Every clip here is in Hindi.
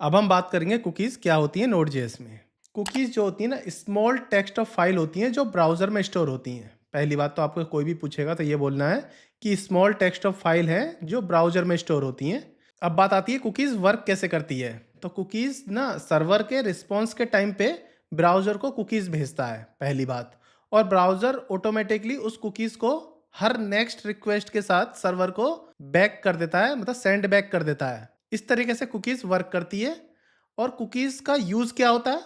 अब हम बात करेंगे कुकीज़ क्या होती हैं नोड.जेएस में। कुकीज़ जो होती हैं ना, स्मॉल टेक्स्ट ऑफ फाइल होती हैं जो ब्राउज़र में स्टोर होती हैं। पहली बात तो आपको कोई भी पूछेगा तो ये बोलना है कि स्मॉल टेक्स्ट ऑफ फाइल हैं जो ब्राउज़र में स्टोर होती हैं। अब बात आती है कुकीज़ वर्क कैसे करती है। तो कुकीज़ ना सर्वर के रिस्पॉन्स के टाइम पे ब्राउज़र को कुकीज़ भेजता है, पहली बात। और ब्राउज़र ऑटोमेटिकली उस कुकीज़ को हर नेक्स्ट रिक्वेस्ट के साथ सर्वर को बैक कर देता है, मतलब सेंड बैक कर देता है। इस तरीके से कुकीज़ वर्क करती है। और कुकीज़ का यूज़ क्या होता है?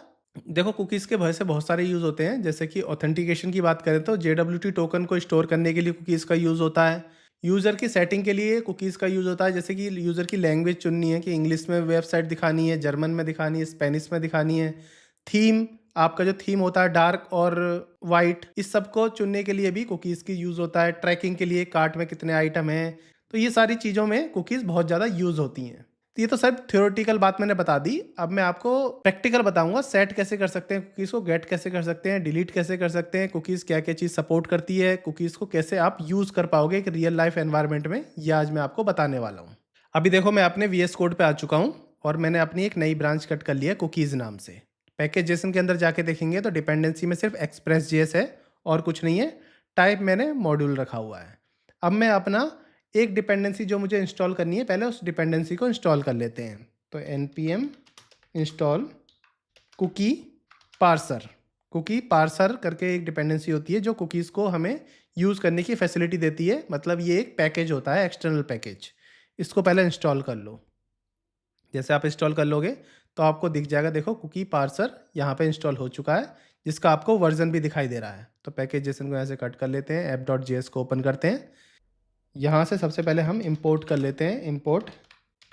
देखो, कुकीज़ के वजह से बहुत सारे यूज़ होते हैं। जैसे कि ऑथेंटिकेशन की बात करें तो JWT टोकन को स्टोर करने के लिए कुकीज़ का यूज़ होता है। यूज़र की सेटिंग के लिए कुकीज़ का यूज़ होता है। जैसे कि यूज़र की लैंग्वेज चुननी है कि इंग्लिश में वेबसाइट दिखानी है, जर्मन में दिखानी है, स्पेनिश में दिखानी है। थीम, आपका जो थीम होता है डार्क और वाइट, इस सब को चुनने के लिए भी कुकीज़ की यूज़ होता है। ट्रैकिंग के लिए कार्ट में कितने आइटम हैं, तो ये सारी चीज़ों में कुकीज़ बहुत ज़्यादा यूज़ होती हैं। तो ये तो सिर्फ थ्योरेटिकल बात मैंने बता दी। अब मैं आपको प्रैक्टिकल बताऊंगा, सेट कैसे कर सकते हैं कुकीज़ को, गेट कैसे कर सकते हैं, डिलीट कैसे कर सकते हैं, कुकीज़ क्या क्या चीज़ सपोर्ट करती है, कुकीज़ को कैसे आप यूज़ कर पाओगे एक रियल लाइफ एनवायरनमेंट में, ये आज मैं आपको बताने वाला हूँ। अभी देखो, मैं अपने VS कोड पे आ चुका हूँ और मैंने अपनी एक नई ब्रांच कट कर ली है कुकीज़ नाम से। पैकेज जेसन के अंदर जाके देखेंगे तो डिपेंडेंसी में सिर्फ एक्सप्रेस.js है और कुछ नहीं है। टाइप मैंने मॉड्यूल रखा हुआ है। अब मैं अपना एक डिपेंडेंसी जो मुझे इंस्टॉल करनी है, पहले उस डिपेंडेंसी को इंस्टॉल कर लेते हैं। तो npm install cookie parser. Cookie parser करके एक डिपेंडेंसी होती है जो कुकीज़ को हमें यूज़ करने की फैसिलिटी देती है। मतलब ये एक पैकेज होता है, एक्सटर्नल पैकेज। इसको पहले इंस्टॉल कर लो। जैसे आप इंस्टॉल कर लोगे तो आपको दिख जाएगा, देखो कुकी पार्सर यहाँ पे इंस्टॉल हो चुका है, जिसका आपको वर्जन भी दिखाई दे रहा है। तो पैकेज जेसन को ऐसे कट कर लेते हैं, app.js को ओपन करते हैं। यहाँ से सबसे पहले हम इंपोर्ट कर लेते हैं, इंपोर्ट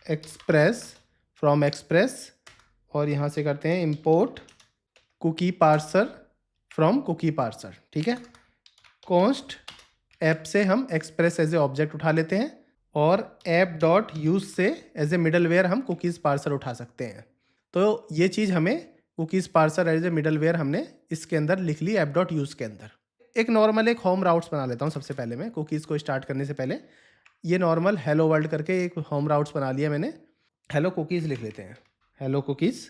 एक्सप्रेस फ्रॉम एक्सप्रेस, और यहाँ से करते हैं import cookie parser from cookie parser. ठीक है, कॉन्स्ट ऐप से हम एक्सप्रेस एज ए ऑब्जेक्ट उठा लेते हैं और app.use से एज ए मिडलवेयर हम कुकीज़ पार्सर उठा सकते हैं। तो ये चीज़ हमें cookies parser as a middleware हमने इसके अंदर लिख ली app.use के अंदर। एक नॉर्मल एक होम राउट्स बना लेता हूँ सबसे पहले मैं, कुकीज़ को स्टार्ट करने से पहले। ये नॉर्मल हेलो वर्ल्ड करके एक होम राउट्स बना लिया मैंने। हेलो कुकीज़ लिख लेते हैं, हेलो कुकीज़,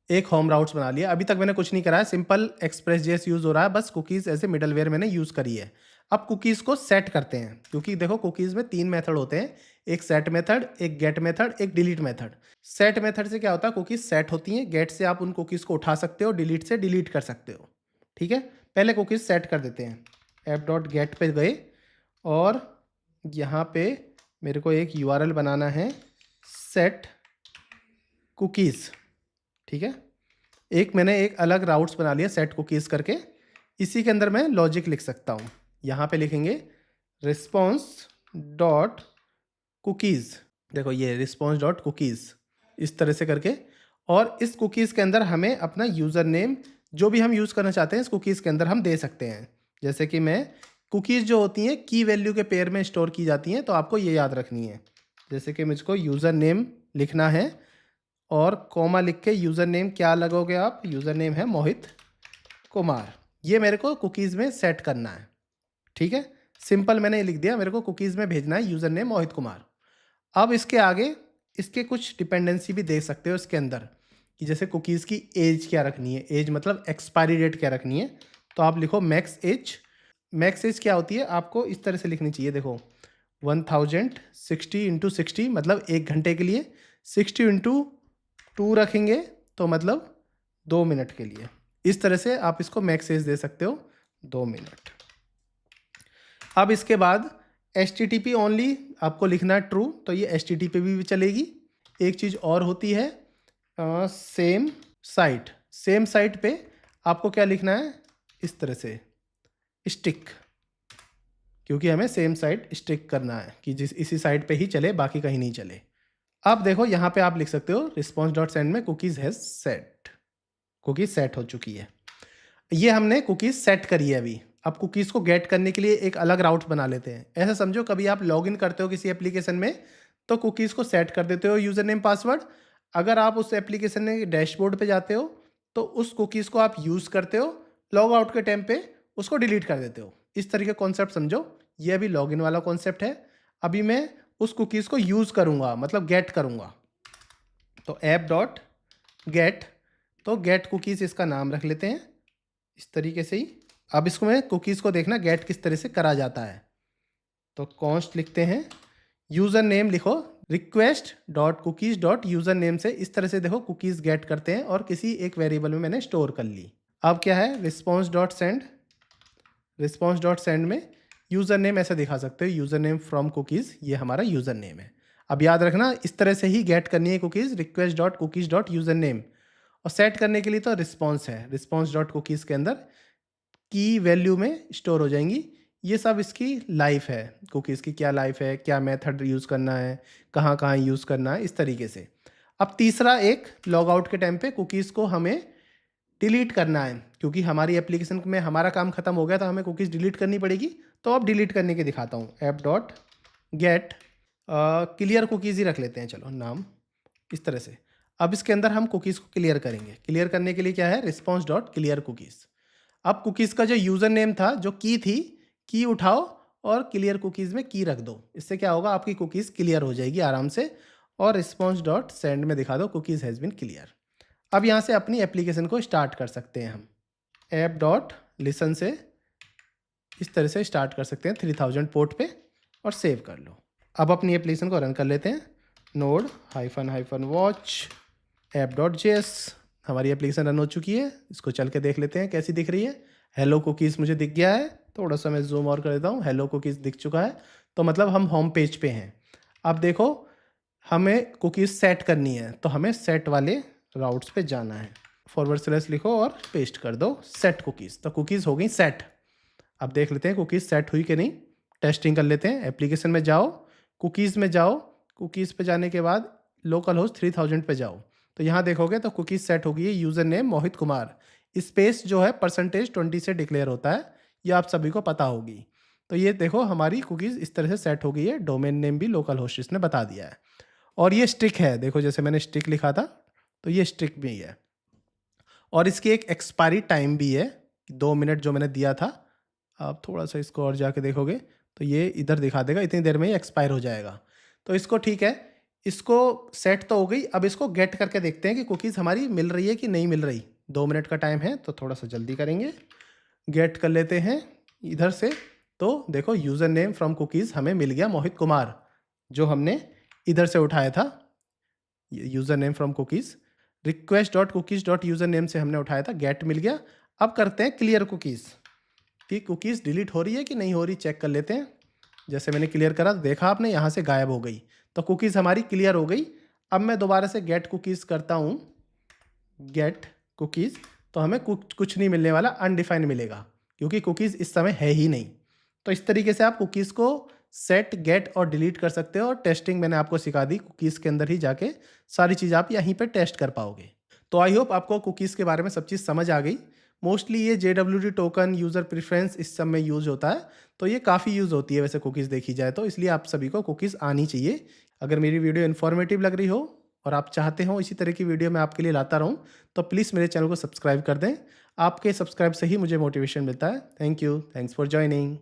एक होम राउट्स बना लिया। अभी तक मैंने कुछ नहीं करा है, सिंपल एक्सप्रेस.js यूज़ हो रहा है, बस कुकीज़ ऐसे मिडलवेयर मैंने यूज़ करी है। अब कुकीज़ को सेट करते हैं, क्योंकि देखो कुकीज़ में 3 मेथड होते हैं, एक सेट मेथड, एक गेट मेथड, एक डिलीट मेथड। सेट मेथड से क्या होता है, कुकीज़ सेट होती हैं। गेट से आप उन कुकीज़ को उठा सकते हो, डिलीट से डिलीट कर सकते हो। ठीक है, पहले कुकीज़ सेट कर देते हैं। app.get पे गए और यहाँ पे मेरे को एक URL बनाना है, सेट कुकीज़। ठीक है, एक मैंने एक अलग राउट्स बना लिया सेट कुकीज़ करके। इसी के अंदर मैं लॉजिक लिख सकता हूँ। यहाँ पे लिखेंगे रिस्पॉन्स डॉट कुकीज़। देखो ये रिस्पॉन्स डॉट कुकीज़, इस तरह से करके। और इस कुकीज़ के अंदर हमें अपना यूज़र नेम जो भी हम यूज़ करना चाहते हैं इस कुकीज़ के अंदर हम दे सकते हैं। जैसे कि मैं, कुकीज़ जो होती हैं की वैल्यू के पेयर में स्टोर की जाती हैं, तो आपको ये याद रखनी है। जैसे कि मुझको यूज़र नेम लिखना है और कॉमा लिख के यूज़र नेम क्या लगोगे आप, यूज़र नेम है मोहित कुमार। ये मेरे को कुकीज़ में सेट करना है। ठीक है, सिंपल मैंने लिख दिया, मेरे को कुकीज़ में भेजना है यूज़र नेम मोहित कुमार। अब इसके आगे इसके कुछ डिपेंडेंसी भी दे सकते हो इसके अंदर, कि जैसे कुकीज़ की एज क्या रखनी है, एज मतलब एक्सपायरी डेट क्या रखनी है। तो आप लिखो मैक्स एज। मैक्स एज क्या होती है आपको इस तरह से लिखनी चाहिए, देखो 1060 इंटू 60 मतलब 1 घंटे के लिए, 60 इंटू 2 रखेंगे तो मतलब 2 मिनट के लिए। इस तरह से आप इसको मैक्स एज दे सकते हो, 2 मिनट। अब इसके बाद HTTP ओनली आपको लिखना है ट्रू, तो ये HTTP भी चलेगी। एक चीज़ और होती है, सेम साइट। सेम साइट पे आपको क्या लिखना है, इस तरह से स्टिक, क्योंकि हमें सेम साइट स्टिक करना है कि जिस इसी साइट पे ही चले, बाकी कहीं नहीं चले। अब देखो यहाँ पे आप लिख सकते हो रिस्पॉन्स डॉट सेंड में cookies has set, cookies set हो चुकी है। ये हमने कुकीज़ सेट करी है अभी। अब कुकीज़ को गेट करने के लिए एक अलग राउट बना लेते हैं। ऐसा समझो कभी आप लॉगिन करते हो किसी एप्लीकेशन में, तो कुकीज़ को सेट कर देते हो यूज़र नेम पासवर्ड। अगर आप उस एप्लीकेशन में डैशबोर्ड पे जाते हो तो उस कुकीज़ को आप यूज़ करते हो, लॉग आउट के टाइम पे उसको डिलीट कर देते हो। इस तरीके कॉन्सेप्ट समझो। ये अभी लॉगिन वाला कॉन्सेप्ट है। अभी मैं उस कुकीज़ को यूज़ करूँगा, मतलब गेट करूँगा। तो ऐप डॉट गेट, तो गेट कुकीज़ इसका नाम रख लेते हैं इस तरीके से ही। अब इसको मैं कुकीज़ को देखना गेट किस तरह से करा जाता है। तो कॉन्स्ट लिखते हैं, यूज़र नेम लिखो request dot cookies dot user name से इस तरह से देखो कुकीज़ गेट करते हैं और किसी एक वेरिएबल में मैंने स्टोर कर ली। अब क्या है, response dot send, response dot send में यूज़र नेम ऐसे दिखा सकते हो, यूज़र नेम फ्रॉम कुकीज़, ये हमारा यूज़र नेम है। अब याद रखना इस तरह से ही गेट करनी है cookies, request dot cookies dot user name, और सेट करने के लिए तो रिस्पॉन्स है, रिस्पॉन्स डॉट कुकीज़ के अंदर की वैल्यू में स्टोर हो जाएंगी। ये सब इसकी लाइफ है, कुकीज़ की क्या लाइफ है, क्या मेथड यूज़ करना है, कहाँ कहाँ यूज़ करना है, इस तरीके से। अब तीसरा एक लॉग आउट के टाइम पे कुकीज़ को हमें डिलीट करना है, क्योंकि हमारी एप्लीकेशन में हमारा काम खत्म हो गया था, हमें कुकीज़ डिलीट करनी पड़ेगी। तो अब डिलीट करने के दिखाता हूँ, app dot get clear cookies ही रख लेते हैं, चलो नाम इस तरह से। अब इसके अंदर हम कुकीज़ को क्लियर करेंगे। क्लियर करने के लिए क्या है, रिस्पॉन्स डॉट क्लियर कुकीज़। अब कुकीज़ का जो यूज़र नेम था, जो की थी, की उठाओ और क्लियर कुकीज़ में की रख दो। इससे क्या होगा, आपकी कुकीज़ क्लियर हो जाएगी आराम से। और रिस्पॉन्स डॉट सेंड में दिखा दो कुकीज़ हैज़ बीन क्लियर। अब यहाँ से अपनी एप्लीकेशन को स्टार्ट कर सकते हैं हम। ऐप डॉट लिसन से इस तरह से स्टार्ट कर सकते हैं 3000 पोर्ट पे और सेव कर लो। अब अपनी एप्लीकेशन को रन कर लेते हैं। Node hyphen watch app dot JS, हमारी एप्लीकेशन रन हो चुकी है। इसको चल के देख लेते हैं कैसी दिख रही है। हेलो कुकीज़ मुझे दिख गया है, थोड़ा सा मैं जूम और कर देता हूँ। हेलो कुकीज़ दिख चुका है, तो मतलब हम होम पेज पे हैं। अब देखो हमें कुकीज़ सेट करनी है, तो हमें सेट वाले राउट्स पे जाना है। फॉरवर्ड स्लैश लिखो और पेस्ट कर दो सेट कुकीज़, तो कुकीज़ हो गई सेट। अब देख लेते हैं कुकीज़ सेट हुई कि नहीं, टेस्टिंग कर लेते हैं। एप्लीकेशन में जाओ, कुकीज़ में जाओ, कुकीज़ पे जाने के बाद लोकल होस्ट 3000 पे जाओ, तो यहाँ देखोगे तो कुकीज़ सेट हो गई है। User name Mohit Kumar, space जो है %20 से डिक्लेयर होता है, ये आप सभी को पता होगी। तो ये देखो हमारी कुकीज़ इस तरह से सेट हो गई है। डोमेन नेम भी लोकल होस्ट इसने बता दिया है। और ये स्ट्रिक है, देखो जैसे मैंने स्ट्रिक लिखा था, तो ये स्ट्रिक भी है। और इसकी एक एक्सपायरी टाइम भी है, 2 मिनट जो मैंने दिया था। आप थोड़ा सा इसको और जाके देखोगे तो ये इधर दिखा देगा, इतनी देर में ही एक्सपायर हो जाएगा। तो इसको ठीक है, इसको सेट तो हो गई। अब इसको गेट करके देखते हैं कि कुकीज़ हमारी मिल रही है कि नहीं मिल रही। 2 मिनट का टाइम है, तो थोड़ा सा जल्दी करेंगे। गेट कर लेते हैं इधर से। तो देखो यूज़र नेम फ्रॉम कुकीज़ हमें मिल गया मोहित कुमार, जो हमने इधर से उठाया था। User name from cookies request dot cookies dot user name से हमने उठाया था, गेट मिल गया। अब करते हैं क्लियर कुकीज़, कि कुकीज़ डिलीट हो रही है कि नहीं हो रही, चेक कर लेते हैं। जैसे मैंने क्लियर करा, देखा आपने, यहाँ से गायब हो गई, तो कुकीज़ हमारी क्लियर हो गई। अब मैं दोबारा से गेट कुकीज़ करता हूँ, गेट कुकीज़, तो हमें कुछ नहीं मिलने वाला, अनडिफाइंड मिलेगा, क्योंकि कुकीज़ इस समय है ही नहीं। तो इस तरीके से आप कुकीज़ को सेट, गेट और डिलीट कर सकते हो। और टेस्टिंग मैंने आपको सिखा दी, कुकीज़ के अंदर ही जाके सारी चीज़ आप यहीं पे टेस्ट कर पाओगे। तो आई होप आपको कुकीज़ के बारे में सब चीज़ समझ आ गई। मोस्टली ये JWT टोकन, यूज़र प्रेफरेंस, इस सब में यूज़ होता है, तो ये काफ़ी यूज़ होती है वैसे कुकीज़ देखी जाए तो, इसलिए आप सभी को कुकीज़ आनी चाहिए। अगर मेरी वीडियो इन्फॉर्मेटिव लग रही हो और आप चाहते हो इसी तरह की वीडियो मैं आपके लिए लाता रहूँ, तो प्लीज़ मेरे चैनल को सब्सक्राइब कर दें। आपके सब्सक्राइब से ही मुझे मोटिवेशन मिलता है। Thank you, thanks for joining.